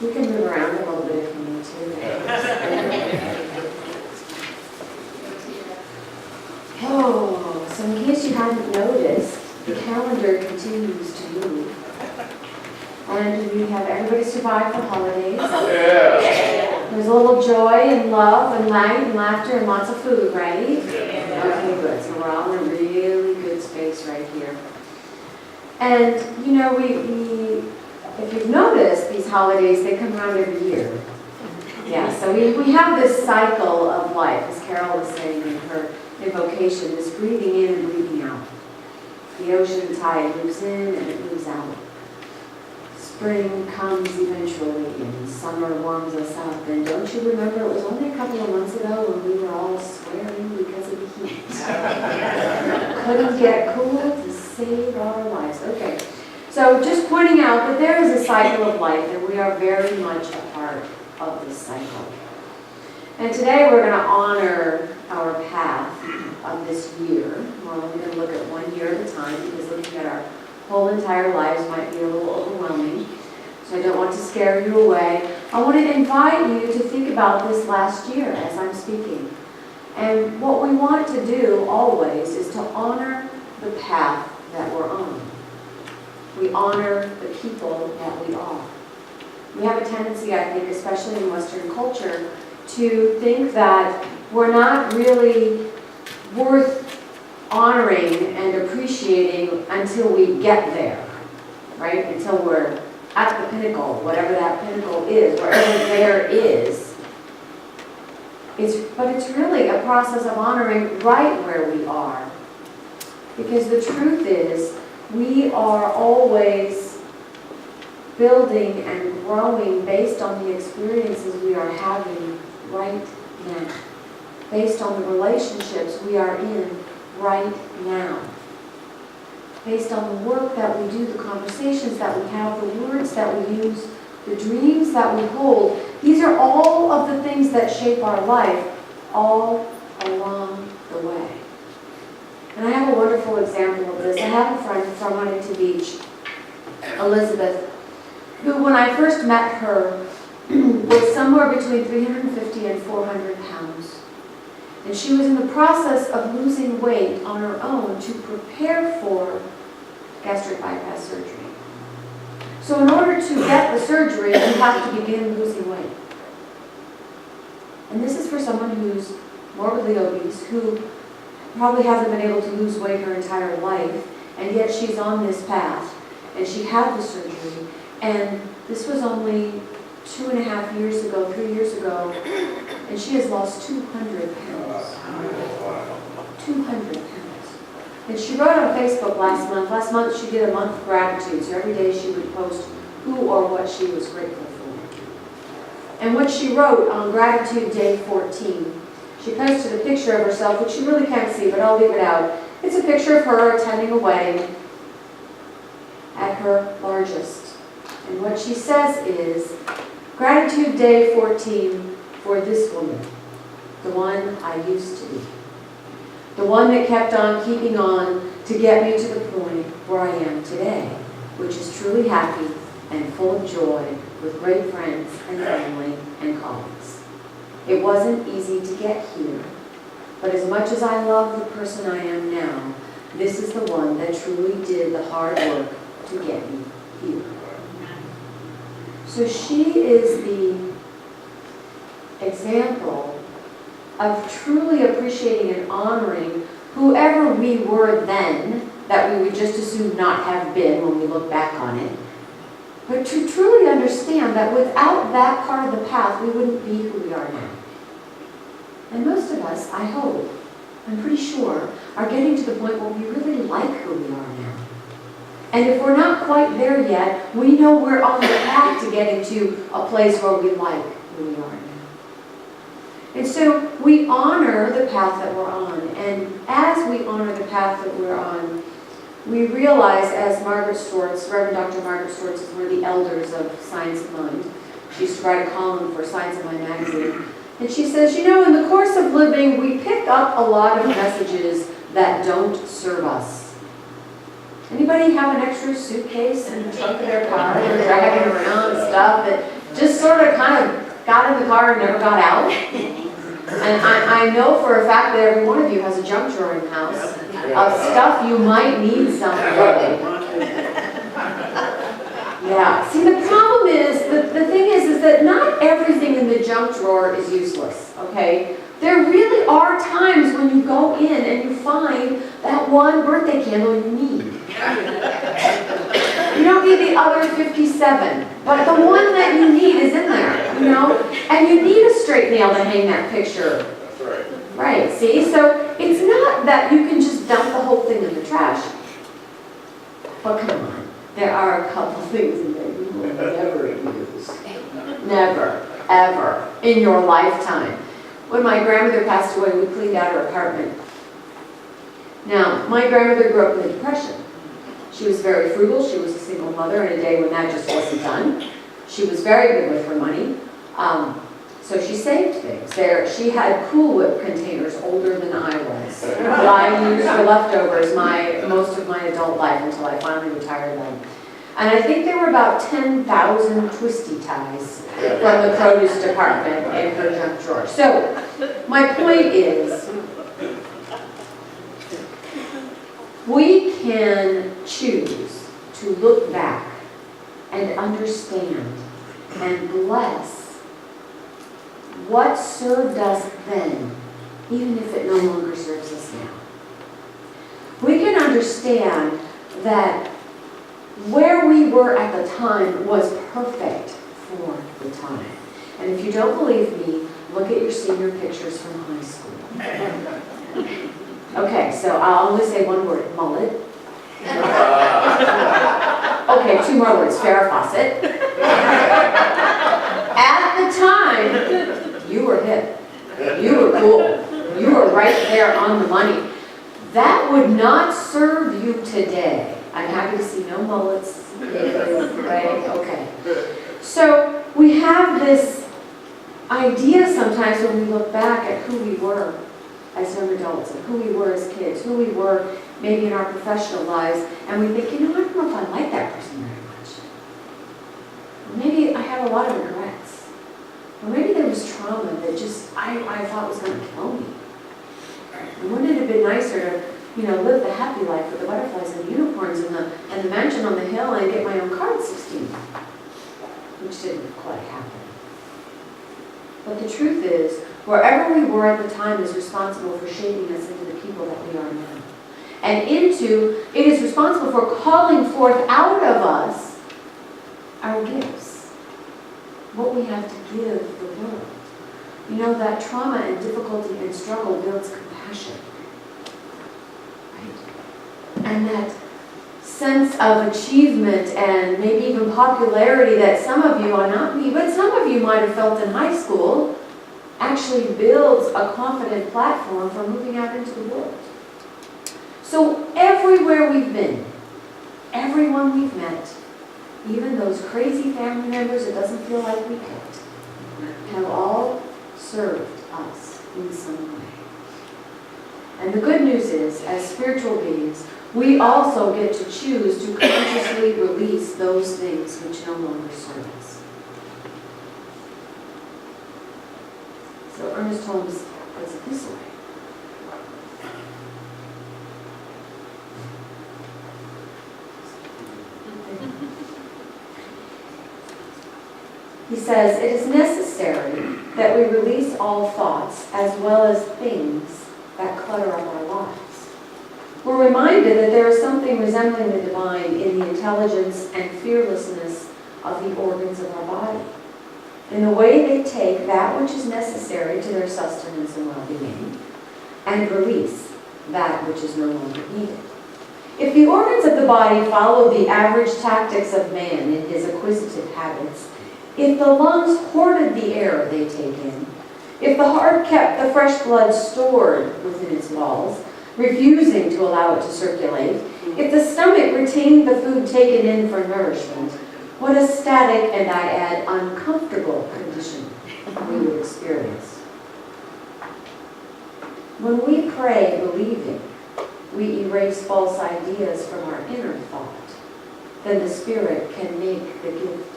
You can move around a little bit if you need to. Oh, so in case you hadn't noticed, the calendar continues to move. And we have everybody survive the holidays. Yeah. There's a little joy and love and light and laughter and lots of food, right? Okay, good. So we're all in a really good space right here. And, you know, we if you've noticed, these holidays, they come around every year. Yeah, so we have this cycle of life, as Carol was saying in her invocation, this breathing in and breathing out. The ocean tide moves in and it moves out. Spring comes eventually and summer warms us up. And don't you remember, it was only a couple of months ago when we were all swearing because of the heat. Couldn't get cool to save our lives. Okay, so just pointing out that there is a cycle of life and we are very much a part of this cycle. And today we're going to honor our path of this year. We're only going to look at 1 year at a time because looking at our whole entire lives might be a little overwhelming. So I don't want to scare you away. I want to invite you to think about this last year as I'm speaking. And what we want to do always is to honor the path that we're on. We honor the people that we are. We have a tendency, I think, especially in Western culture, to think that we're not really worth honoring and appreciating until we get there, right? Until we're at the pinnacle, whatever that pinnacle is, wherever there is. But it's really a process of honoring right where we are. Because the truth is, we are always building and growing based on the experiences we are having right now. Based on the relationships we are in right now. Based on the work that we do, the conversations that we have, the words that we use, the dreams that we hold. These are all of the things that shape our life all along the way. And I have a wonderful example of this. I have a friend from Huntington Beach, Elizabeth, who when I first met her was somewhere between 350 and 400 pounds. And she was in the process of losing weight on her own to prepare for gastric bypass surgery. So in order to get the surgery, you have to begin losing weight. And this is for someone who's morbidly obese, who probably hasn't been able to lose weight her entire life, and yet she's on this path, and she had the surgery, and this was only 2.5 years ago, 3 years ago, and she has lost 200 pounds. 200 pounds. And she wrote on Facebook last month. Last month she did a month of gratitude, so every day she would post who or what she was grateful for. And what she wrote on Gratitude Day 14, she posted a picture of herself, which you really can't see, but I'll leave it out. It's a picture of her attending a wedding at her largest. And what she says is, Gratitude Day 14 for this woman, the one I used to be. The one that kept on keeping on to get me to the point where I am today, which is truly happy and full of joy with great friends and family and colleagues. It wasn't easy to get here, but as much as I love the person I am now, this is the one that truly did the hard work to get me here. So she is the example of truly appreciating and honoring whoever we were then, that we would just as soon not have been when we look back on it. But to truly understand that without that part of the path, we wouldn't be who we are now. And most of us, I hope, I'm pretty sure, are getting to the point where we really like who we are now. And if we're not quite there yet, we know we're on the path to getting to a place where we like who we are now. And so we honor the path that we're on. And as we honor the path that we're on, we realize, as Margaret Swartz, Reverend Dr. Margaret Swartz is one of the elders of Science of Mind. She used to write a column for Science of Mind magazine. And she says, you know, in the course of living, we pick up a lot of messages that don't serve us. Anybody have an extra suitcase in the trunk of their car? They're dragging around stuff that just sort of kind of got in the car and never got out. And I know for a fact that every one of you has a junk drawer in the house of stuff you might need someday. Yeah, see, the problem is, the thing is that not everything in the junk drawer is useless, okay? There really are times when you go in and you find that one birthday candle you need. You don't need the other 57, but the one that you need is in there, you know? And you need a straight nail to hang that picture. That's right. Right, see? So it's not that you can just dump the whole thing in the trash. But come on, there are a couple things in there you will never use. Never, ever, in your lifetime. When my grandmother passed away, we cleaned out her apartment. Now, my grandmother grew up in the Depression. She was very frugal. She was a single mother in a day when that just wasn't done. She was very good with her money. So she saved things. She had Cool Whip containers older than I was. That I used for leftovers most of my adult life until I finally retired them. And I think there were about 10,000 twisty ties from the produce department in her junk drawer. So my point is, we can choose to look back and understand and bless what served us then, even if it no longer serves us now. We can understand that where we were at the time was perfect for the time. And if you don't believe me, look at your senior pictures from high school. Okay, so I'll only say one word, mullet. Okay, 2 more words, Farrah Fawcett. At the time, you were hip. You were cool. You were right there on the money. That would not serve you today. I'm happy to see no mullets. Right? Okay. So we have this idea sometimes when we look back at who we were as young adults, and who we were as kids, who we were maybe in our professional lives, and we think, you know, I don't know if I like that person very much. Or maybe I have a lot of regrets. Or maybe there was trauma that just I thought was going to kill me. And wouldn't it have been nicer to, you know, live the happy life with the butterflies and the unicorns and the mansion on the hill and get my own car at 16, which didn't quite happen. But the truth is, wherever we were at the time is responsible for shaping us into the people that we are now. And it is responsible for calling forth out of us our gifts, what we have to give the world. You know, that trauma and difficulty and struggle builds compassion. Right? And that sense of achievement and maybe even popularity that some of you, are not me, but some of you might have felt in high school, actually builds a confident platform for moving out into the world. So everywhere we've been, everyone we've met, even those crazy family members it doesn't feel like we picked, have all served us in some way. And the good news is, as spiritual beings, we also get to choose to consciously release those things which no longer serve us. So Ernest Holmes puts it this way. He says, it is necessary that we release all thoughts as well as things that clutter up our lives. We're reminded that there is something resembling the divine in the intelligence and fearlessness of the organs of our body, in the way they take that which is necessary to their sustenance and well-being, and release that which is no longer needed. If the organs of the body follow the average tactics of man in his acquisitive habits, if the lungs hoarded the air they take in, if the heart kept the fresh blood stored within its walls, refusing to allow it to circulate, if the stomach retained the food taken in for nourishment, what a static, and I add, uncomfortable condition we would experience. When we pray believing, we erase false ideas from our inner thought, then the Spirit can make the gift